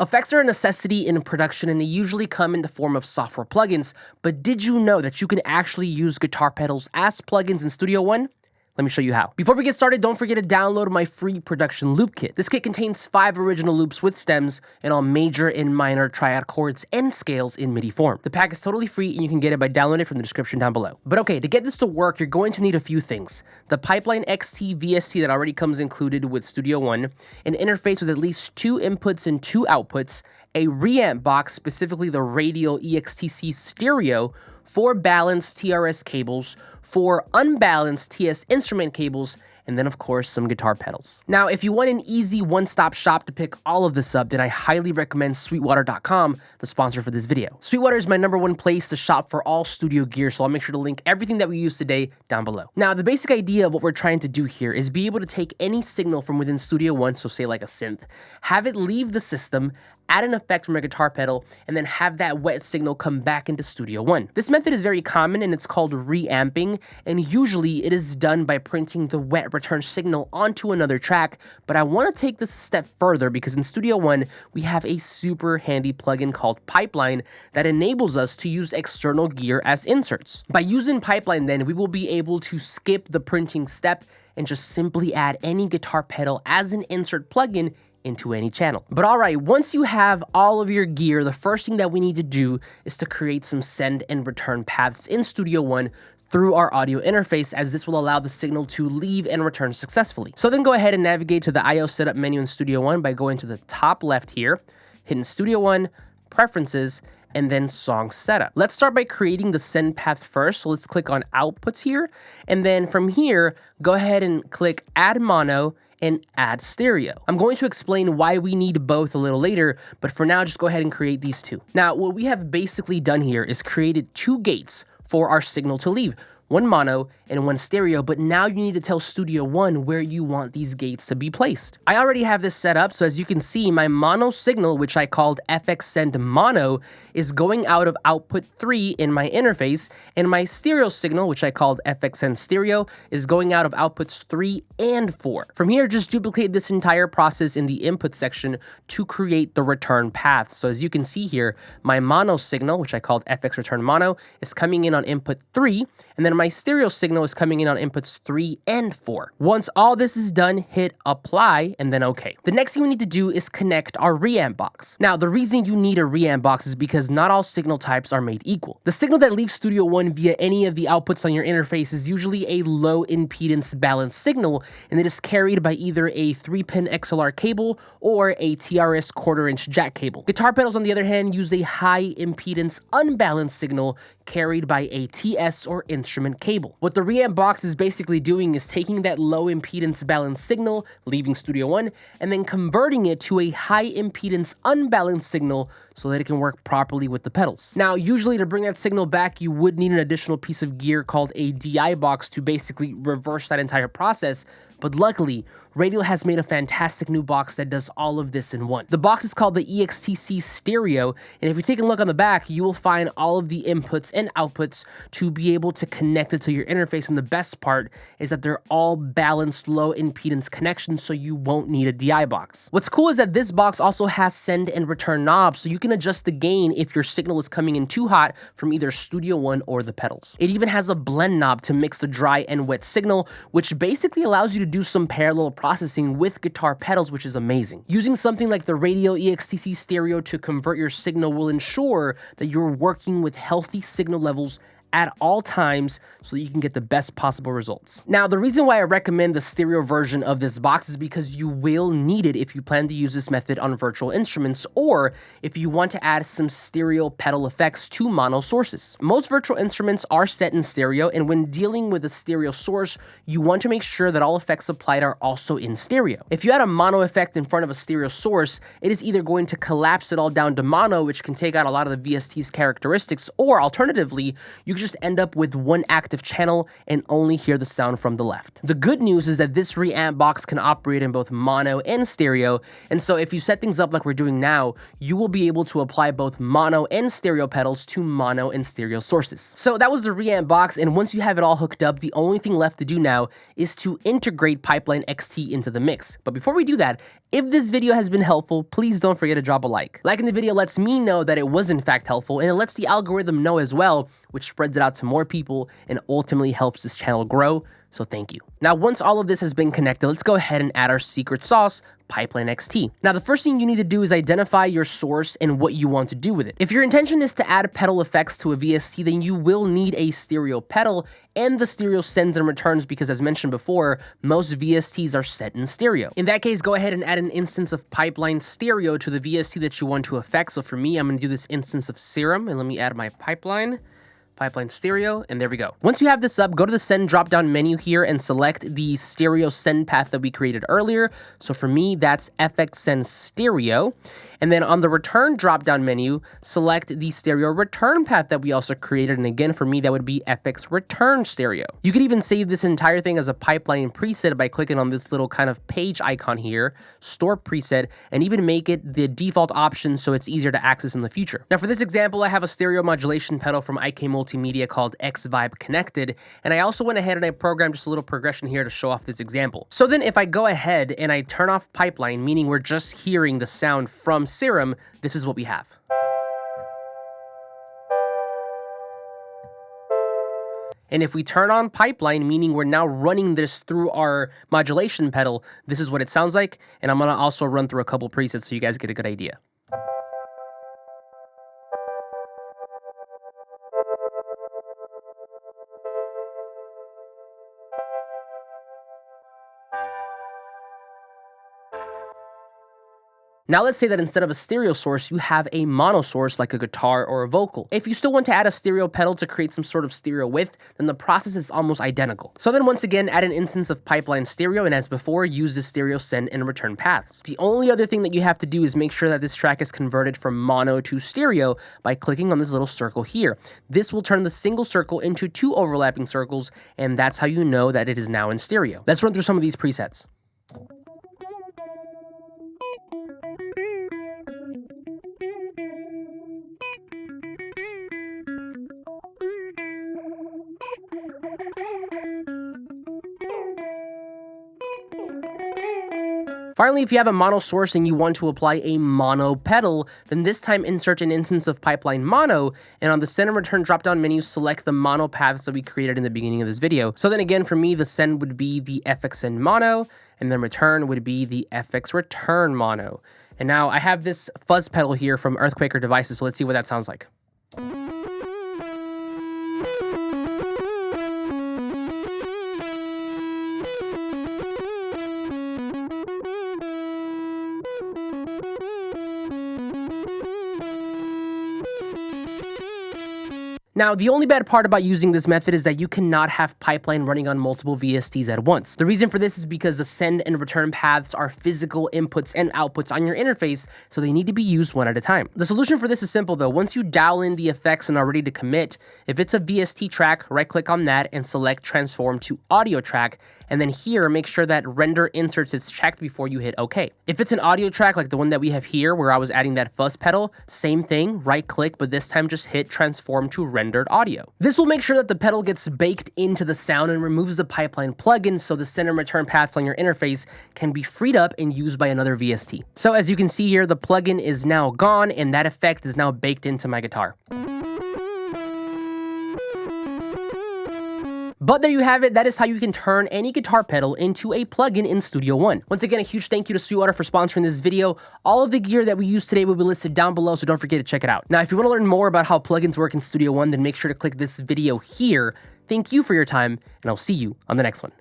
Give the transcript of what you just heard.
Effects are a necessity in production and they usually come in the form of software plugins, but did you know that you can actually use guitar pedals as plugins in Studio One? Let me show you how. Before we get started, don't forget to download my free production loop kit. This kit contains 5 original loops with stems and all major and minor triad chords and scales in MIDI form. The pack is totally free and you can get it by downloading it from the description down below. But okay, to get this to work, you're going to need a few things. The Pipeline XT VST that already comes included with Studio One, an interface with at least 2 inputs and 2 outputs, a reamp box, specifically the Radial EXTC stereo, 4 balanced TRS cables, 4 unbalanced TS instrument cables, and then of course some guitar pedals. Now, if you want an easy one-stop shop to pick all of this up, then I highly recommend Sweetwater.com, the sponsor for this video. Sweetwater is my #1 place to shop for all studio gear, so I'll make sure to link everything that we use today down below. Now, the basic idea of what we're trying to do here is be able to take any signal from within Studio One, so say like a synth, have it leave the system, add an effect from a guitar pedal, and then have that wet signal come back into Studio One. This method is very common and it's called reamping, and usually it is done by printing the wet return signal onto another track, but I want to take this a step further because in Studio One, we have a super handy plugin called Pipeline that enables us to use external gear as inserts. By using Pipeline then, we will be able to skip the printing step and just simply add any guitar pedal as an insert plugin into any channel. But all right, once you have all of your gear, the first thing that we need to do is to create some send and return paths in Studio One through our audio interface, as this will allow the signal to leave and return successfully. So then go ahead and navigate to the IO setup menu in Studio One by going to the top left here, hitting Studio One, Preferences, and then Song Setup. Let's start by creating the send path first. So let's click on Outputs here. And then from here, go ahead and click Add Mono and Add Stereo. I'm going to explain why we need both a little later, but for now, just go ahead and create these two. Now, what we have basically done here is created 2 gates for our signal to leave. 1 mono and 1 stereo, but now you need to tell Studio One where you want these gates to be placed. I already have this set up, so as you can see, my mono signal, which I called FX Send Mono, is going out of output 3 in my interface, and my stereo signal, which I called FX Send Stereo, is going out of outputs 3 and 4. From here, just duplicate this entire process in the input section to create the return path. So as you can see here, my mono signal, which I called FX Return Mono, is coming in on input 3, and then my stereo signal is coming in on inputs 3 and 4. Once all this is done, hit apply and then OK. The next thing we need to do is connect our reamp box. Now, the reason you need a reamp box is because not all signal types are made equal. The signal that leaves Studio One via any of the outputs on your interface is usually a low impedance balanced signal, and it is carried by either a 3-pin XLR cable or a TRS 1/4-inch jack cable. Guitar pedals, on the other hand, use a high impedance unbalanced signal carried by a TS or instrument cable. What the reamp box is basically doing is taking that low impedance balanced signal, leaving Studio One, and then converting it to a high impedance unbalanced signal so that it can work properly with the pedals. Now, usually to bring that signal back, you would need an additional piece of gear called a DI box to basically reverse that entire process, but luckily, Radial has made a fantastic new box that does all of this in one. The box is called the EXTC Stereo, and if you take a look on the back, you will find all of the inputs and outputs to be able to connect it to your interface, and the best part is that they're all balanced low impedance connections, so you won't need a DI box. What's cool is that this box also has send and return knobs, so you can adjust the gain if your signal is coming in too hot from either Studio One or the pedals. It even has a blend knob to mix the dry and wet signal, which basically allows you to do some parallel processing with guitar pedals, which is amazing. Using something like the Radial EXTC Stereo to convert your signal will ensure that you're working with healthy signal levels at all times so that you can get the best possible results. Now, the reason why I recommend the stereo version of this box is because you will need it if you plan to use this method on virtual instruments or if you want to add some stereo pedal effects to mono sources. Most virtual instruments are set in stereo, and when dealing with a stereo source, you want to make sure that all effects applied are also in stereo. If you add a mono effect in front of a stereo source, it is either going to collapse it all down to mono, which can take out a lot of the VST's characteristics, or alternatively, you could just end up with one active channel and only hear the sound from the left. The good news is that this reamp box can operate in both mono and stereo, and so if you set things up like we're doing now, you will be able to apply both mono and stereo pedals to mono and stereo sources. So that was the reamp box, and once you have it all hooked up, the only thing left to do now is to integrate Pipeline XT into the mix. But before we do that, if this video has been helpful, please don't forget to drop a like. Liking the video lets me know that it was in fact helpful, and it lets the algorithm know as well, which spreads it out to more people and ultimately helps this channel grow, so thank you. Now, once all of this has been connected, let's go ahead and add our secret sauce, Pipeline XT. Now, the first thing you need to do is identify your source and what you want to do with it. If your intention is to add pedal effects to a VST, then you will need a stereo pedal and the stereo sends and returns because, as mentioned before, most VSTs are set in stereo. In that case, go ahead and add an instance of Pipeline Stereo to the VST that you want to affect. So for me, I'm going to do this instance of Serum, and let me add my Pipeline Stereo, and there we go. Once you have this up, go to the send drop-down menu here and select the stereo send path that we created earlier. So for me, that's FX Send Stereo. And then on the return drop-down menu, select the stereo return path that we also created. And again, for me, that would be FX Return Stereo. You could even save this entire thing as a Pipeline preset by clicking on this little kind of page icon here, Store Preset, and even make it the default option so it's easier to access in the future. Now for this example, I have a stereo modulation pedal from IK Multimedia called X-Vibe Connected, and I also went ahead and I programmed just a little progression here to show off this example. So then if I go ahead and I turn off Pipeline, meaning we're just hearing the sound from Serum, this is what we have. And if we turn on Pipeline, meaning we're now running this through our modulation pedal, this is what it sounds like. And I'm gonna also run through a couple presets so you guys get a good idea. Now let's say that instead of a stereo source, you have a mono source like a guitar or a vocal. If you still want to add a stereo pedal to create some sort of stereo width, then the process is almost identical. So then once again, add an instance of Pipeline Stereo, and as before, use the stereo send and return paths. The only other thing that you have to do is make sure that this track is converted from mono to stereo by clicking on this little circle here. This will turn the single circle into two overlapping circles, and that's how you know that it is now in stereo. Let's run through some of these presets. Finally, if you have a mono source and you want to apply a mono pedal, then this time insert an instance of Pipeline Mono, and on the send and return drop-down menu, select the mono paths that we created in the beginning of this video. So then again, for me, the send would be the FX Send Mono, and then return would be the FX Return Mono. And now I have this fuzz pedal here from Earthquaker Devices, so let's see what that sounds like. Now, the only bad part about using this method is that you cannot have Pipeline running on multiple VSTs at once. The reason for this is because the send and return paths are physical inputs and outputs on your interface, so they need to be used one at a time. The solution for this is simple though. Once you dial in the effects and are ready to commit, if it's a VST track, right-click on that and select Transform to Audio Track, and then here, make sure that Render Inserts is checked before you hit OK. If it's an audio track like the one that we have here, where I was adding that fuzz pedal, same thing, right-click, but this time just hit Transform to Rendered Audio. This will make sure that the pedal gets baked into the sound and removes the Pipeline plugin so the send and return paths on your interface can be freed up and used by another VST. So as you can see here, the plugin is now gone and that effect is now baked into my guitar. But there you have it. That is how you can turn any guitar pedal into a plugin in Studio One. Once again, a huge thank you to Sweetwater for sponsoring this video. All of the gear that we use today will be listed down below, so don't forget to check it out. Now, if you want to learn more about how plugins work in Studio One, then make sure to click this video here. Thank you for your time, and I'll see you on the next one.